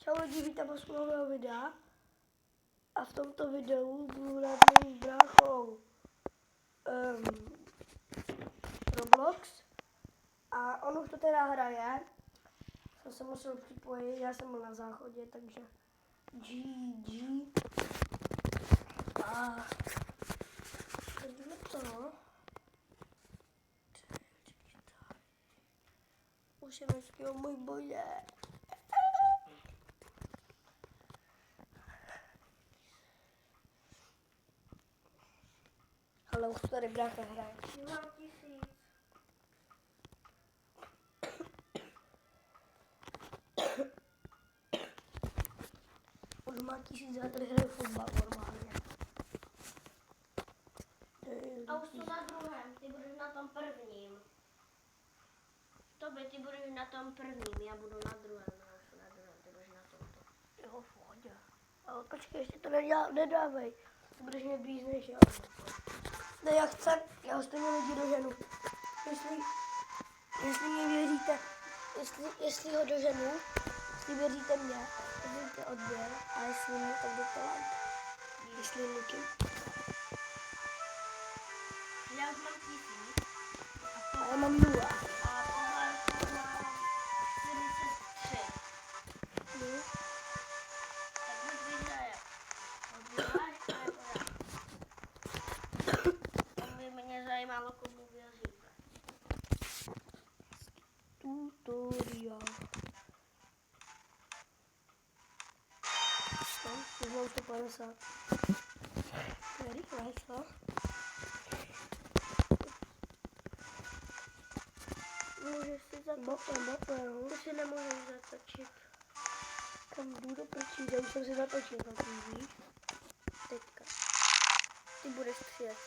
Čau lidi, vítám vás u nového videa. A v tomto videu budu hrát mým bráchou Roblox. A on už to teda hraje. Jsem se musel připojit, já jsem byl na záchodě, takže GG. A vidíme to. Už je o můj bože. Ale už tady brácha hraje. 1000. Už má 1000, já tady hraje fotbal normálně. A už to na druhém, ty budeš na tom prvním. Ty budeš na tom prvním, já budu na druhém, ty budeš na tomto. Jo, v pohodě. Ale počkej, ještě to nedávej. Ty budeš mě blíž než já. Ne, já ho stejně lidi doženu. Jestli mě věříte, jestli ho doženu, jestli věříte mě, dejte odběr a jestli mě, tak dejte like. Jestli Luky. Já už mám 1000. A já mám 0. A Pomarku má 43. No. Tak už vyhraje. Odbíráš to jako já. To by mě zajímalo, komu věříte. Tutorial. Už mám 150. To je rychle, co? Můžeš si zatočit. Bope, To si nemůžeš zatočit. kam jdu do prčí, já už jsem si zatočil takový, víš? Teďka. Ty budeš střílet.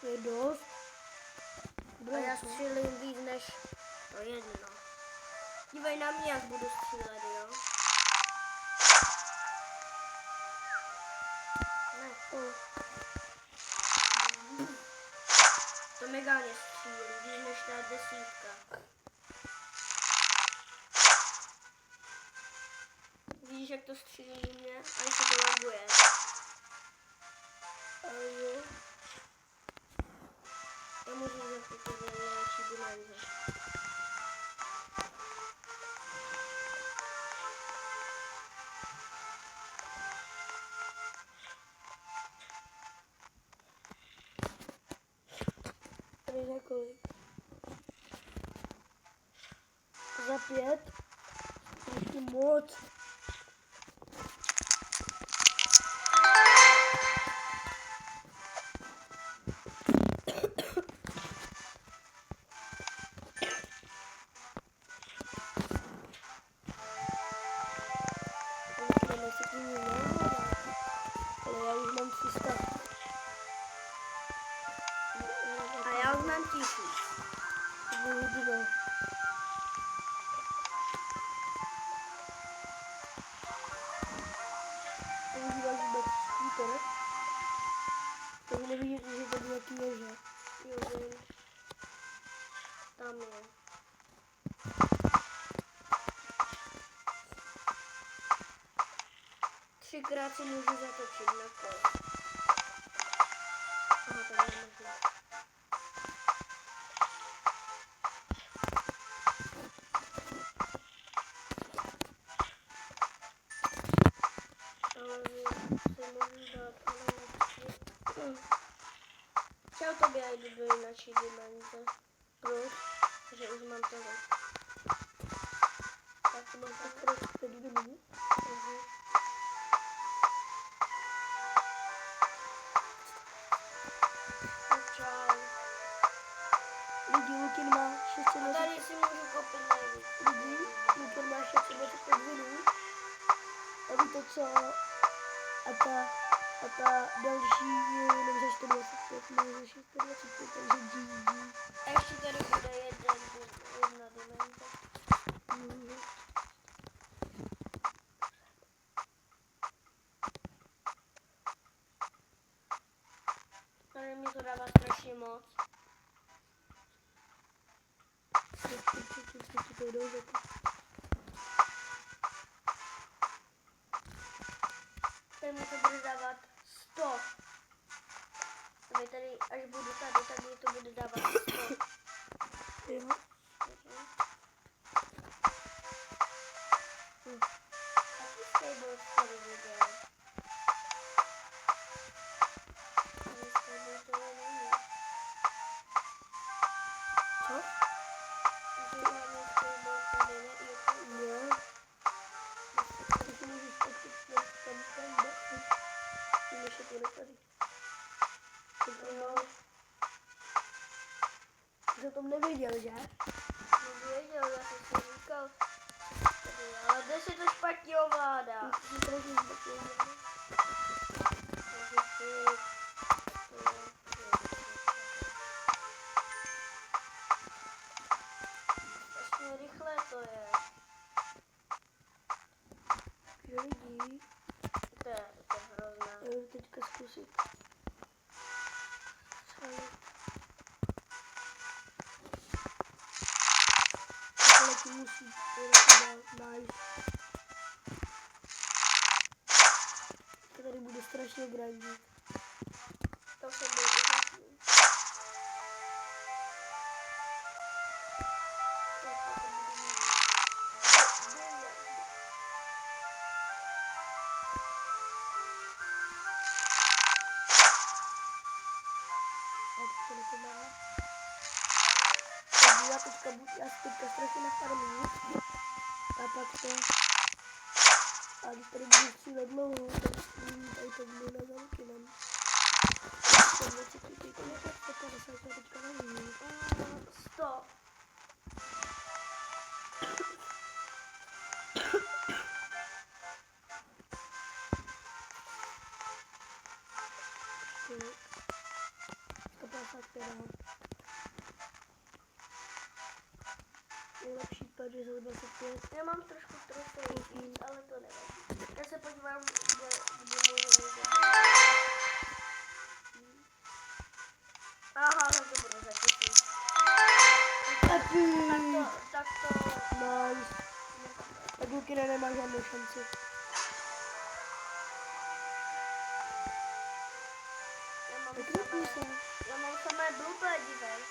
To je dost. A já střílím víc než to jedno. Dívej na mě, jak budu střílet, jo? Ne. To megálně střílí, víc než ta 10. Vidíš, jak to střílí mě? A ještě to laguje. Jo. Já můžu zapít ty nejlepší dimenze. Tady za kolik? Za 5? Ještě moc. Ale já už mám 300. A já už mám 1000. To bylo hodně. Používáš vůbec skúter? Takže nevidíš, že to bylo nějaký ježe. Jo, vím. Tam je. Třikrát si můžu zatočit na kol. Aha, to je možná. Ale si můžu dát, ale čau tobě, já jdu do jináčí dimenze. Proč? Protože už mám toho. Tak to mám Tak jdu do mě. Čau. Lidi, Lukin má A 620. tady si můžu koupit nejvíc. Lidi, Lukin má 625 minut. A ví to co? A ta další je jenom za 125, ne za 625, takže GG. A ještě tady bude jedna dimenze. Tady mi to dává strašně moc. To jdou za to. budu tady, tak mi to bude dávat 100. Jo. Taky skateboard tady viděl. Ale skateboard to není. Co? Že žádný skateboard tady není. Jo. Ty si můžeš taky tam dát. Než je to tady. Jo, Jsi o tom nevěděl, že? nevěděl, já jsem si říkal. Ale kde si to špatně ovládá? Ty jsi trochu zbytný. Takže ty... Strašně rychle to je. Jo, lidi. To je hrozné. Já jdu teďka zkusit. Takhle ti musí nice. Tady bude strašně grandit. To se byl úžasný. A to nepomáhá. Takže já teďka strašně nafarmím. A pak to... A když tady budu střílet dlouho, tak tady to bude na zamky mám. 120, teď je 150, já teďka nevím. 100. Tak. 155. Nejlepší pad je za 25. Já mám trošku víc, ale to nevadí. Já se podívám, kde můžu vidět. Aha, no to bude za 1000. Tak to... Nice. Tak Lukina nemá žádnou šanci. Já mám samé blbé, dívej.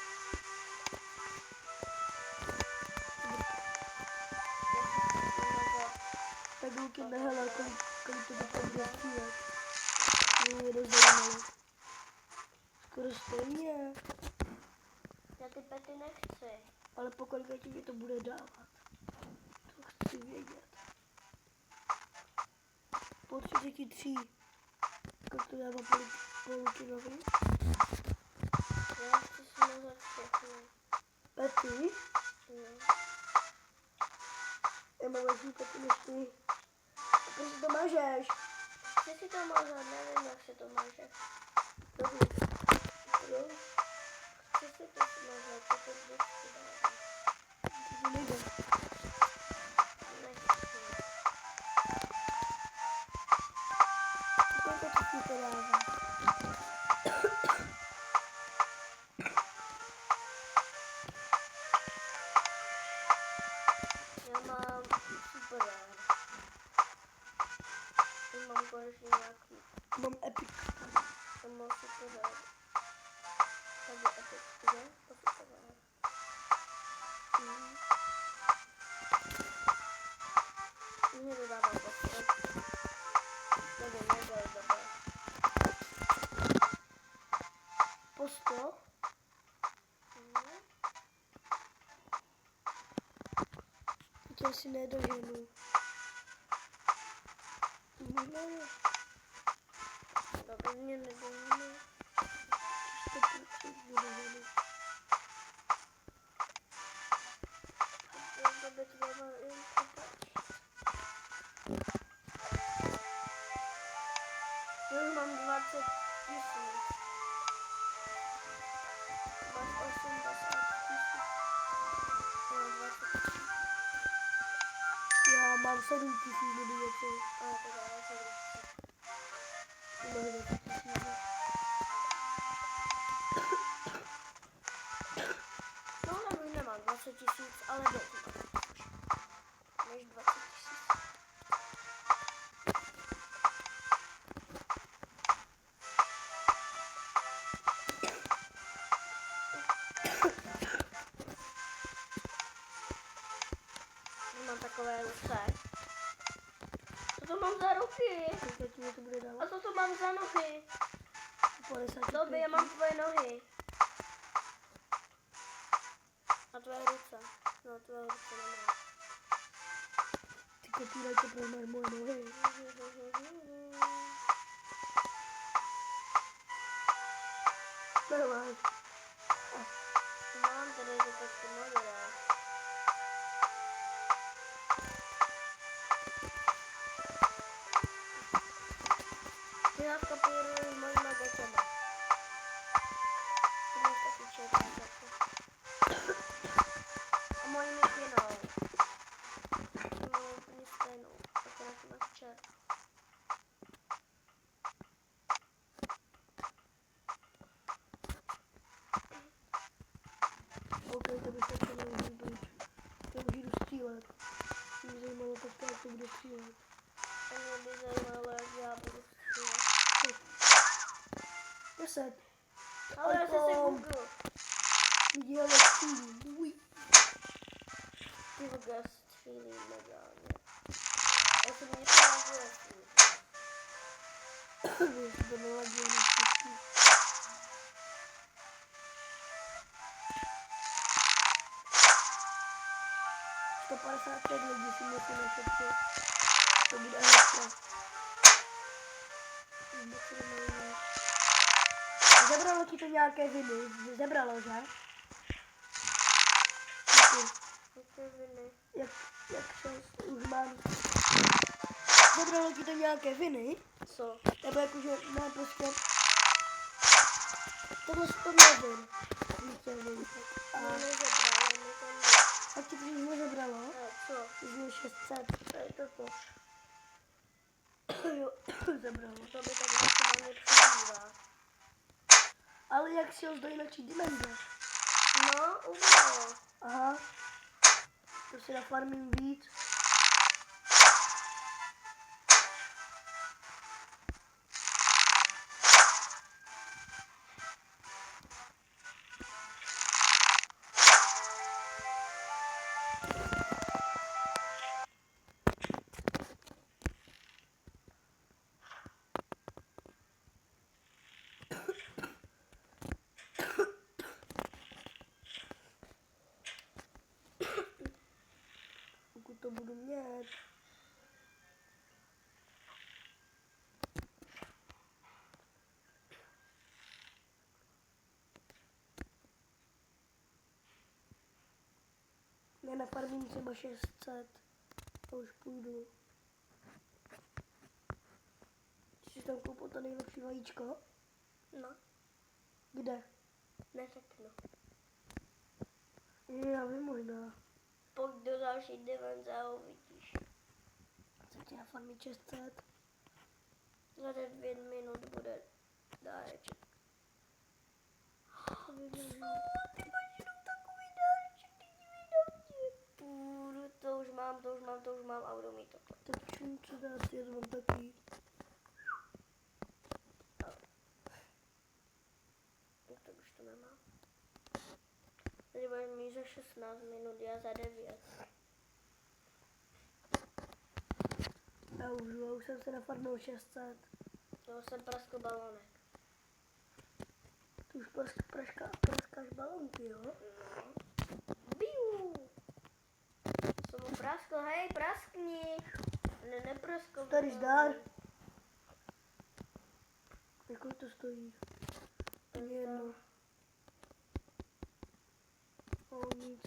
Tak Lukina, hele, kolik to bude střílet. Mě dost zajímalo. Skoro stejně. Já ty pety nechci. Ale po kolika ti to bude dávat? To chci vědět. Po 33. Kolik to dává po Lukinovi? Já chci smazat všechno. Pety? No. Já mám lepší pety než ty. Proč si to mažeš? Chci si to mazat, nevím, jak se to maže. Dobrý. Jo? Chci si to smazat, to vždycky dává. To si nejde. Nechci. Kolik to ti to dává? Já mám super rare. Já mám konečně nějaký. Mám epic. Já mám super rare. Nebo epic, kde? To super rare. Mě to dává prostě. Nevím, nedělej dobré. Po 100? Teď asi nedoženu. Ne. Dobrý, mě nedoženu. To nedoženu. Já to bych dával jen kupač. Já už mám 20 000. Máš 80 000. Já mám 20 000. Já mám 7 000 nebo něco. A to dává 7 000. Nebo 20 000. No, nebo nemám 20 000, ale dost. Než 20 000. mám takové ruce. Co to mám za ruky? Teď mi to bude A dávat co to mám za nohy? 55. Tobě, já mám tvoje nohy. A tvoje ruce. No, tvoje ruce nemám. Ty kopírajte pro moje nohy. Normálně. Mám tady to taky modré. Ty nás kopírují mojima gaťama. Ty máš taky černé gaťa. A mojí mikinou. Ty mají úplně stejnou. Akorát ty máš černou. OK, to by se to mělo být. To už jdu střílet. Mě by zajímalo tak, jak to bude střílet. A mě by zajímalo, jak já budu střílet. 10. Ale já jsem se Google. Viděl, jak střílí. Uj. Ty vůbec střílí legálně. Já jsem myslela, že je střílí. Víš, to neladilo na štěstí. To 55 lidí si musí našetřit. To bude hnedka. Zebralo ti to nějaké viny? Zebralo, že? Jaké viny? Jak se už mám... Zebralo ti to nějaké viny? Co? Nebo jakože, ne, prostě... Tohle to nevím. A No nezebralo, mi to ne. a ti to už nezebralo? Ne, co? Ty jsi měl 600. To je toto. Jo, zebralo. To by tak maximálně přibývá. Ale jak si ho do jinak dimenze? No, ubralo. Aha. To si nafarmím víc. Pokud to budu mít. Ne, nafarmím třeba 600. A už půjdu. Jsi tam koupil to nejlepší vajíčko? No, Kde? neřeknu. Já vím možná. Pojď do další dimenze a uvidíš. Co tě nafarmí 600? Za 9 minut bude dáreček. Ty máš jenom takový dáreček, ty divný dáreček. To už mám a budu mít toto. Tak čum, co dát, já to mám taky. Tak už to nemám. Tady budeš mít za 16 minut, já za 9. Já už jsem se nafarmil 600. Já jsem praskl balonek. Ty už praskáš balonky, jo? No. Biu! Jsem mu praskl, hej, praskni! Ne, nepraskl. Tady zdar. Jakou to stojí? Ani jedno. O, nic.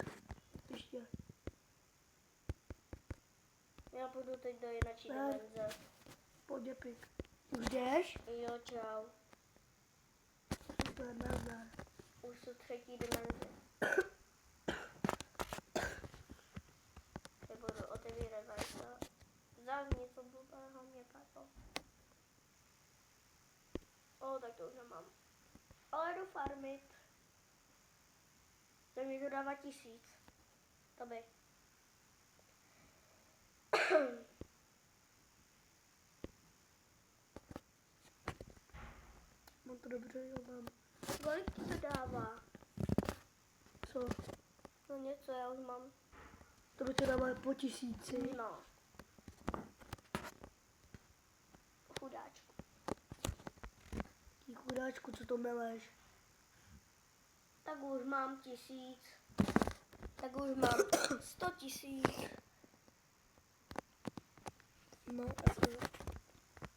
Ještě. Já půjdu teď do jináčí dimenze. Pojď, Pik. Už jdeš? Jo, čau. Super, nazdar. Už jsou třetí dimenze. Teď budu otevírat vajce. Zás něco blbého mě padlo. O, tak to už nemám. Ale jdu farmit. Tak mi to dává 1000. To by. Mám to dobře, jo, mám. Kolik ti to dává? Co? No něco, já už mám To by teda máme po 1000. No. Chudáčku. Ty chudáčku, co to meleš? Tak už mám 1000. Tak už mám 100 000. No,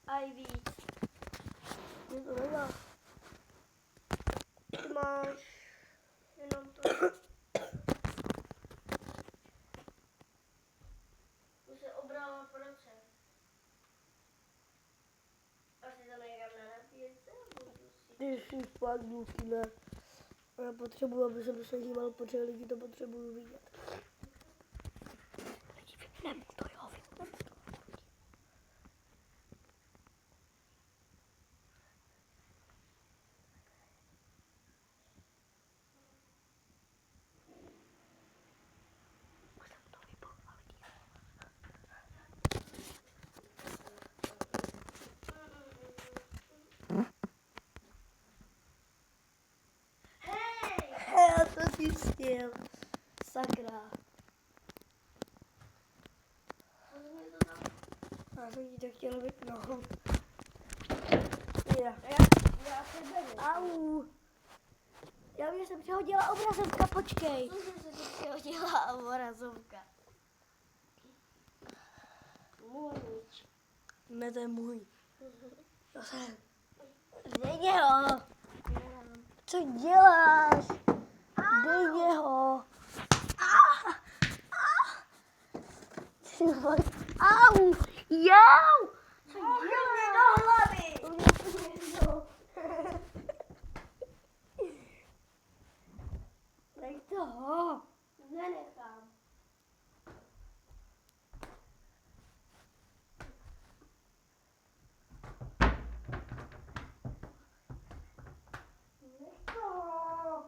A i víc. mě to nedá. Ty máš jenom to. Už se obrala proce. Asi to nejdám na nabíjece. Ty jsi fakt důvky, ne. Já potřebuji, aby jsem se díval, protože lidi to potřebují vidět. Lidi, vypneme to, jo, vypneme to. Už jsem to vypl, ale Hej! to ty chtěl. Sakra. Co jsi mi to dal? Já jsem ti to chtěl vypnout. Já Já se beru. Au. Já mě jsem přehodila obrazovka, počkej. Co jsi se ti přihodila obrazovka? Můj. Ne, to je můj. To jsem. Dej ho. Co děláš? Dej ho. Au. Jau. Co děláš? Do hlavy! Nech toho. Nenechám. Nech toho.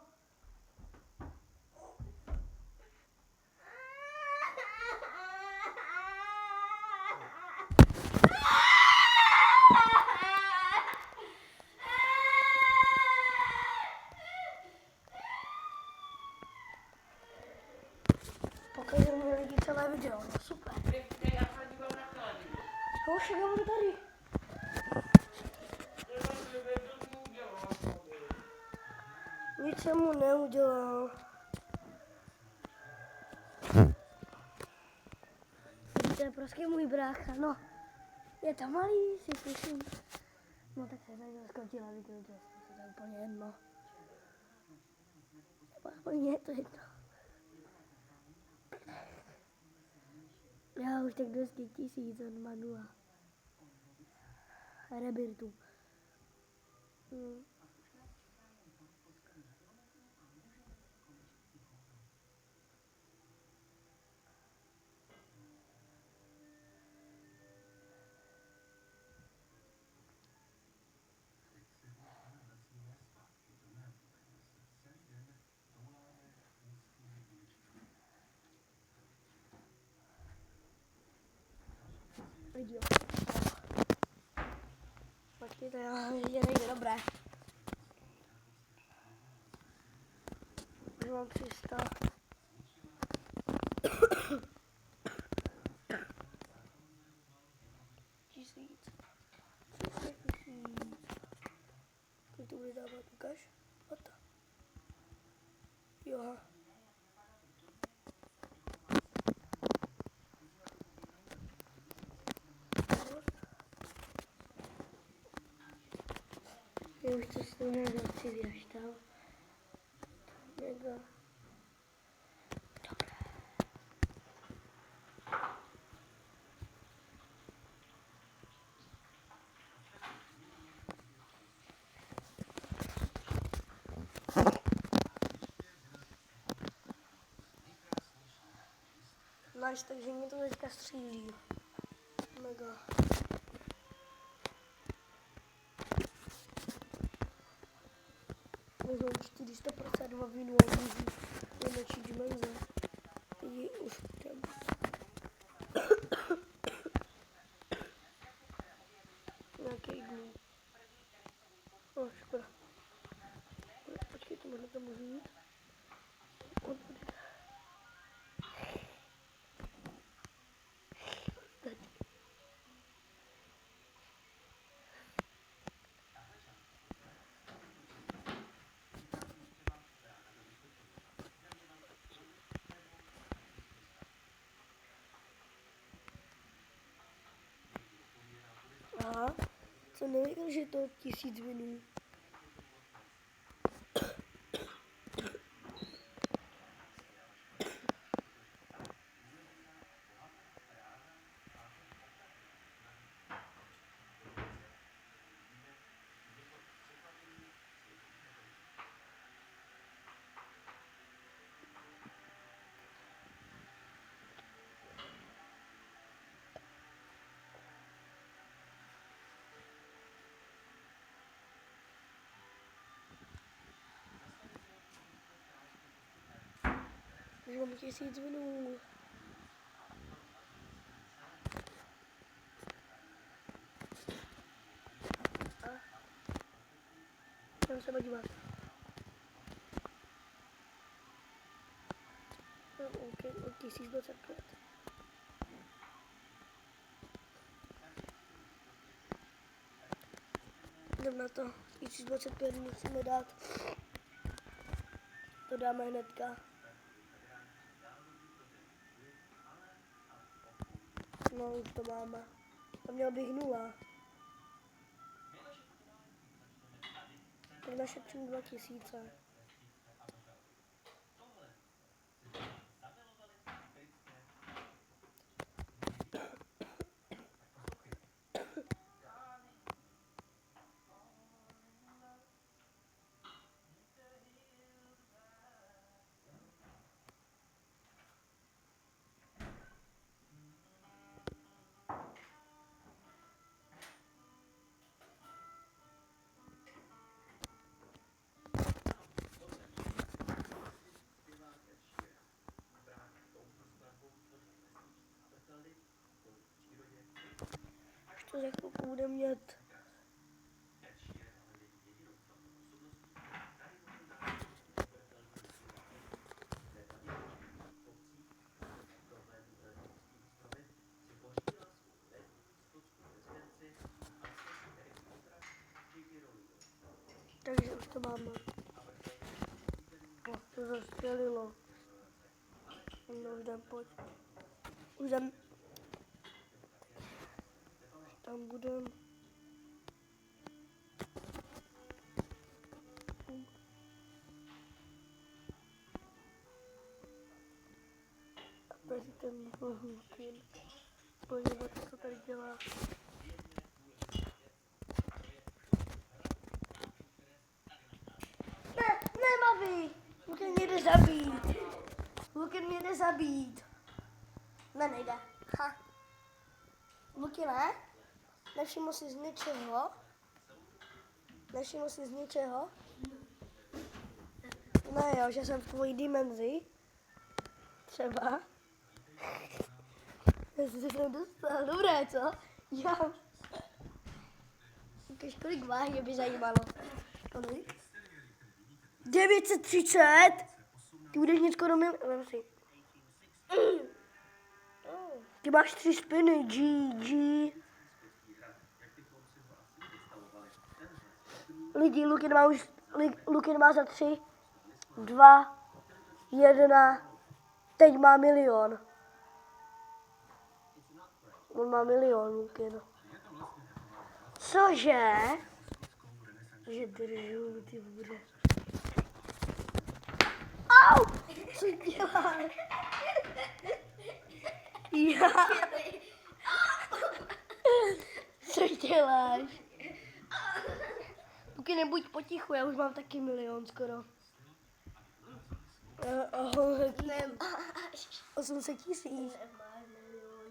Pokažu mě lidi celé video, no super. Hoši, já budu tady. Nic jsem mu neudělal. To je prostě můj brácha, no. Je to malý, si slyším. No tak se tady skončila video, to je úplně jedno. Úplně je to jedno. Já už tak 200 000 od Manua. Rebirtu. Viděl. Počkejte, je nejde dobré. Už mám 300. Tisíc. Ty to bude dávat, ukáž? A to. Jo. Já už to s tou nezaci věštal. Mega. Dobré. Nice, takže mě to teďka střílí. Mega. Vezmou 452 vinu a můžu vynačit žmenze. Teď už tam. Nějaký glů. No, škoda. Počkejte, možná to můžu jít. Aha, co nevěděl, že to 1000 minut. Už mám 1000 minut. Jdem se podívat. No, OK, od 1025. Jdem na to. 1025 musíme dát. To dáme hnedka. No, už to máme. To mělo bych 0. Tak našetřím 2000. Už to za chvilku bude mít. Takže už to máme. No, to zastřelilo. No, už jdem, pojď. Už jdem. Tam budem. A tady ten hlukyn. Podívat, co tady dělá. Ne, babi! Lukyn mě jde zabít. Lukyn mě jde zabít. Ne, nejde. Ha. Lukyne? Nevšiml jsi z ničeho? Nevšiml jsi z ničeho? Ne jo, že jsem v tvojí dimenzi. Třeba. Já jsem se tam dostal. Dobré, co? Já. Ukaž, kolik váhy, mě by zajímalo. Kolik? 930? Ty budeš mít skoro Vem si. Ty máš 3 spiny, GG. Lidi, Lukyn má za 3, 2, 1, teď má 1 000 000. On má 1 000 000, Lukyn. Cože? Že držu, ty bude. Au! Co děláš? Já. Co děláš? Luky, nebuď potichu, já už mám taky 1 000 000 skoro. Nemáš. 800 000. Nemáš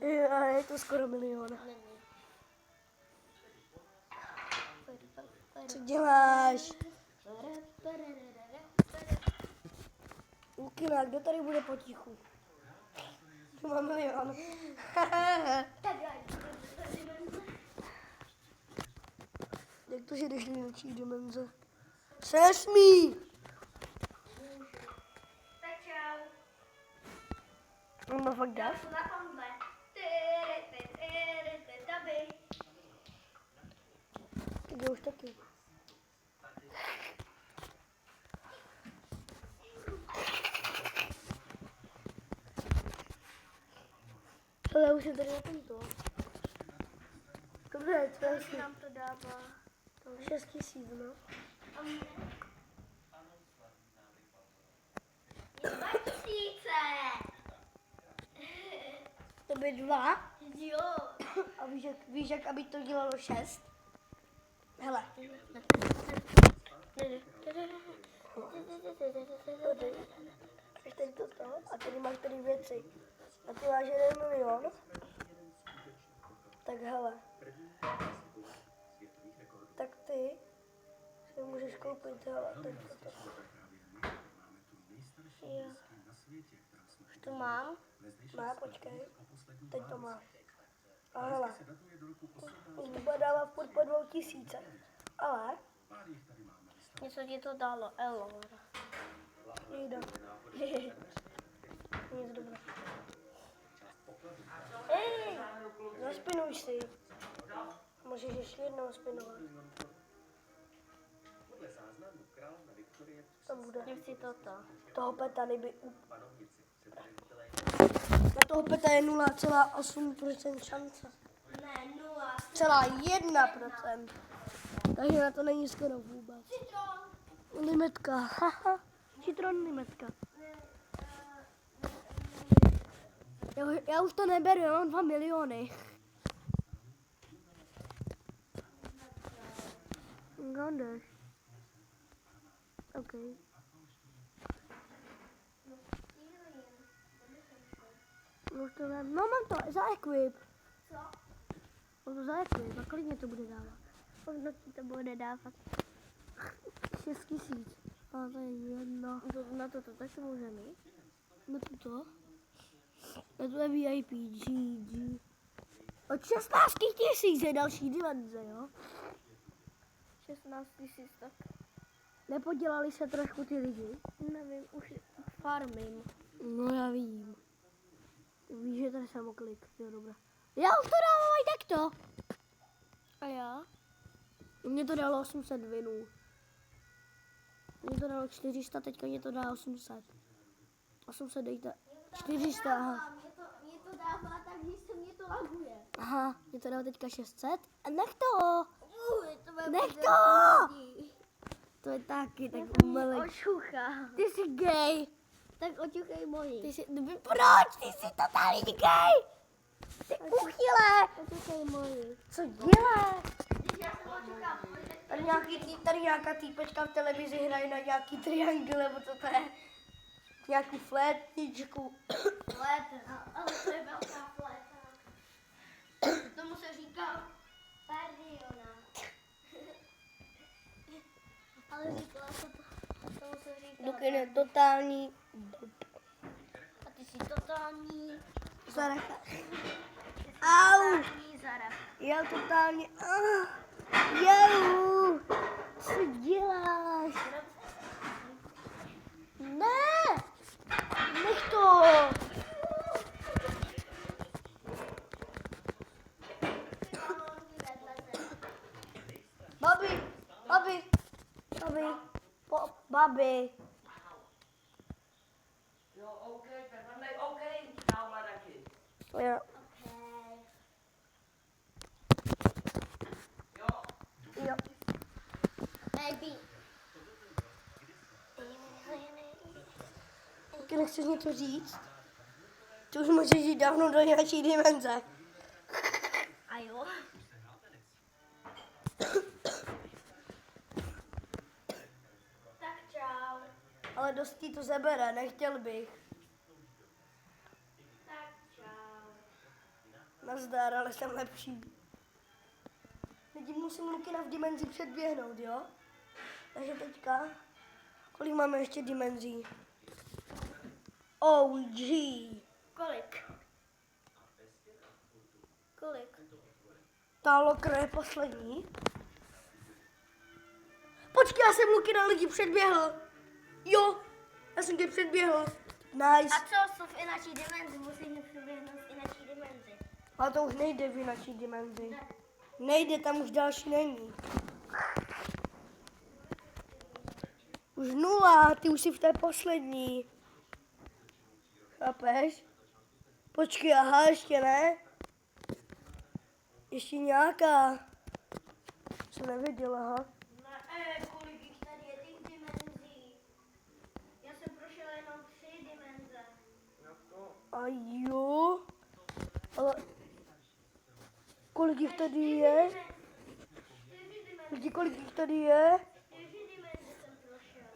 1 000 000. A je to skoro 1 000 000. Není. Co děláš? Luky, kdo tady bude potichu? To má 1 000 000. Jak to, že jdeš do jiné dimenze? Nesmí! Tak čau. No fakt dá? Na ombe. Tak já už taky. Ale já už jsem tady na tomto. Dobře, co Kolik asi? nám to dává? 6 000, no. A mě? 2000! To by 2. Jo. A víš, jak aby to dělalo 6? Hele. Máš tady toto a tady máš tady věci. A ty máš 1 milion. Tak hele. Tak ty si můžeš koupit, hele, teď toto. Jo. Už to mám? Má, počkej. Teď to máš. A hele. Už to dává furt po 2000. Ale Něco ti to dalo, Elo. jde. Nic dobré. Zaspinuj si. Můžeš ještě jednou spinovat. To bude. Nechci toto. Toho peta nejby... Na toho peta je 0,8% šance. Ne, 0. Celá 1%. Takže na to není skoro vůbec. Citron. Limetka. Haha. Citron limetka. Já už to neberu, já mám 2 miliony. Gondeš. OK. Už to mám. No mám to, za equip. Co? Mám to za equip a kolik mě to bude dávat? Ono ti to bude dávat. 6 000. A to je jedno. Na toto taky může mít. No to. A to je VIP, GG. Od 16 000 je další dimenze, jo? 16 000 tak. Nepodělali se trošku ty lidi? Nevím, už farmím. No já vím. Víš, že tady samoklik, jo dobré. Já už to dávám i takto. A já? Mně to dalo 800 vinů. Mně to dalo 400, teďka mě to dá 800. 800 dejte. 400, aha. Mě to dává tak, že se mě to laguje. Aha, mě to dá teďka 600. A nech to! To Nech to! To je taky tak umelek. Očucha. Ty jsi gay. Tak očuchej moji. Ty jsi, proč? Ty jsi totální gay. Ty uchyle. Očuchej moji. Co děláš? Když já jsem očuchám, Tady nějaká týpečka v televizi hraje na nějaký triangle, nebo co to je? Nějakou flétničku. Flétna, ale to je velká flétna. Tomu se říká pardionát. Ale říkala se to, tomu se říká. Dukin je totální. A ty jsi totální. Zaracha. Au! Totální zarach. Já totálně. Jau! Co děláš? Ne! Nech to! Babi! Babi! Babi! Babi! Jo, OK, perfect. OK, nou maar taky. Jo. Jo. Jo. Baby. Taky nechceš něco říct? Ty už můžeš jít dávno do nějaké dimenze. A jo? Tak čau. Ale dost ti to zabere, nechtěl bych. Tak čau. Nazdar, ale jsem lepší. Teď musím Lukina v dimenzi předběhnout, jo? Takže teďka, kolik máme ještě dimenzí? OG. Kolik? Kolik? Ta lokra je poslední. Počkej, já jsem Lukina lidi předběhl. Jo, já jsem tě předběhl. Nice. A co jsou v inačí dimenzi? Musíme přeběhnout v inačí dimenzi. Ale to už nejde v naší dimenzi. Nejde, tam už další není. Už 0, ty už jsi v té poslední. Chápeš? Počkej, aha, ještě ne. Ještě nějaká. Jsem neviděla, aha. Kolik jich tady je těch dimenzí? Já jsem prošel jenom 3 dimenze. A jo. Ale kolik jich tady je? 4 dimenze. Lidi, kolik jich tady je? 4 dimenze jsem prošel.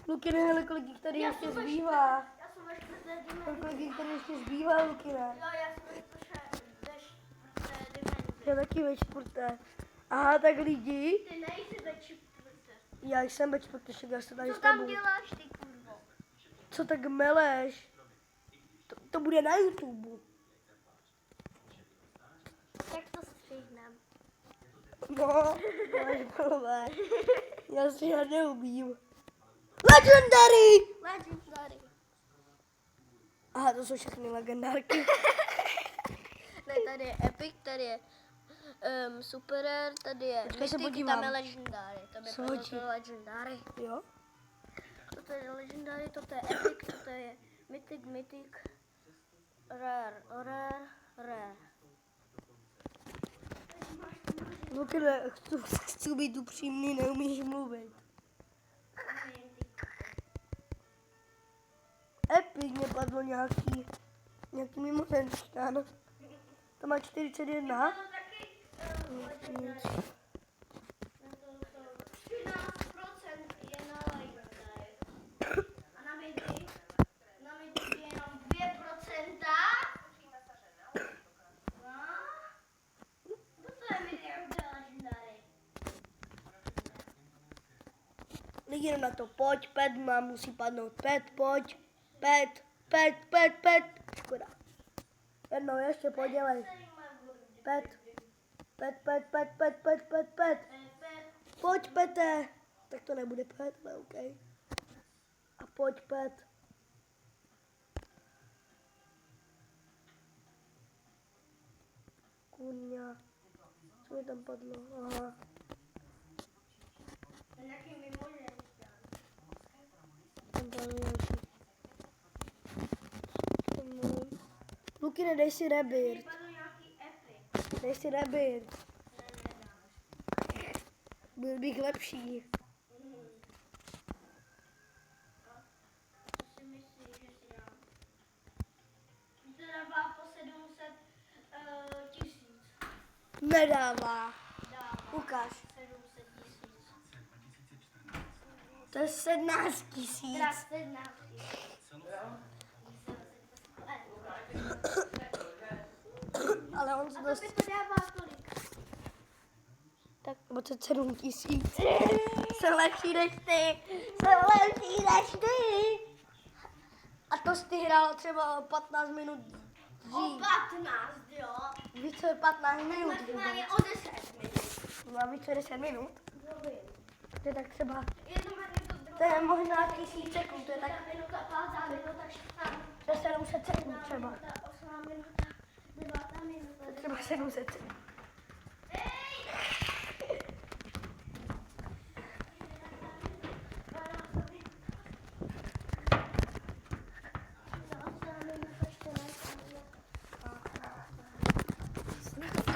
Lukine, hele, kolik jich tady ještě jsem ve zbývá. Já jsem ve 4. dimenzi. Kolik jich tady ještě zbývá, Lukine? Jo, já jsem ve 4. dimenzi. Já taky ve čtvrté. Aha, tak lidi. Ty nejsi ve 4. Já jsem ve čtvrté, však já se tady Co s tam tebou. děláš ty, kurvo? Co tak meleš? To bude na YouTube. Tak to střihnem. No, máš blbé. Já si já neumím. Legendary! Legendary. Aha, to jsou všechny legendárky. Ne, tady je Epic, tady je Super Rare, tady je Počkej, se Mythic, podívám. tam je Legendary. To by Co bylo hodí? to Legendary. Jo? Toto je Legendary, toto je Epic, toto je Mythic, Rare. Lukine, chci být upřímný, neumíš mluvit. Epic mě padlo nějaký mimořenskán. To má 41. To taky Nic. 13% je na Legendary. A na Mythic je jenom 2%. No to je Mythic a Legendary. Lidi, na to pojď, Pet mám, musí padnout. Pet, pojď. Pet. Škoda. Jednou ještě podělej. Pet. Pojď, Pete. Tak to nebude Pet, ale OK. A pojď, Pet. Kurňa. Co mi tam padlo? Aha. Nějaký mimořádný. Tam padlo další. Lukine, dej si Rebirth. Vypadlo nějaký Epic. Dej si Rebirth. Byl bych lepší. Co si myslíš, že si dám? To dává po 700 tisíc. Nedává. Dává Ukáž. 700 tisíc. To je 17 000. Teda 17 tisíc. Ale on se A to dost... by to dává kolik? Tak 27 000. Jsem lepší než ty. Jsem lepší než ty. A to jsi ty hrál třeba 15 minut O dřív. 15, jo. Více 15 minut. Maximálně o 10 minut. Má více 10 minut. To je tak třeba... Jednu minutu, To je možná 1000 sekund. To je tak... minuta, 5. minuta, 6. To je 700 sekund třeba. minuta, 8. minuta, 9. minuta. Třeba 700 sekund.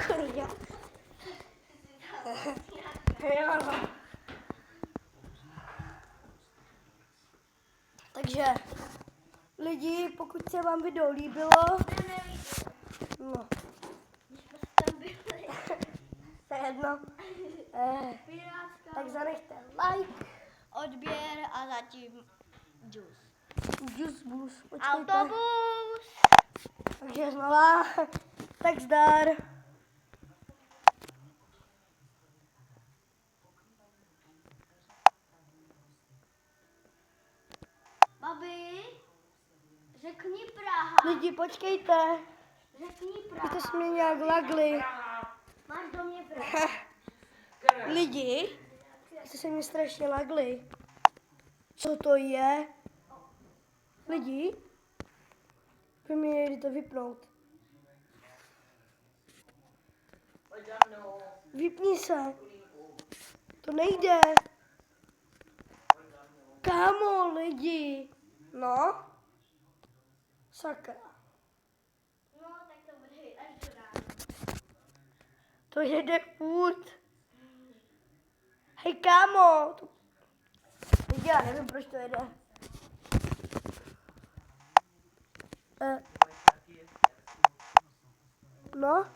Kurňa. Jo. Takže, lidi, pokud se vám video líbilo, no, to je jedno, tak zanechte like, Odběr a zatím džus. bus, počkejte. Autobus. Takže znova, tak zdar. Babi, řekni Praha. Lidi, počkejte, Řekni vy Praha. to jsme nějak lagli. Máš do mě Praha. Lidi, to se mi strašně lagli. Co to je? Lidi, vy mi nejde to vypnout. Vypni se. To nejde. Kámo, lidi. No. Sakra. No, tak to bude až do rána. To jede furt. Hej, kámo. Já nevím, proč to jede. No.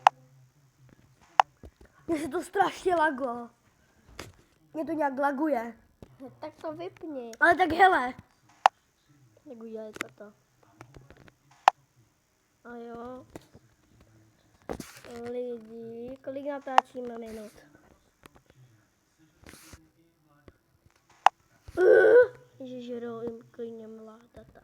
Mně se to strašně laglo. Mě to nějak laguje. No, tak to vypni. Ale tak hele. Jak udělej toto. A jo. Lidi, kolik natáčíme minut? Ježiš, žerou jim klidně mlá data.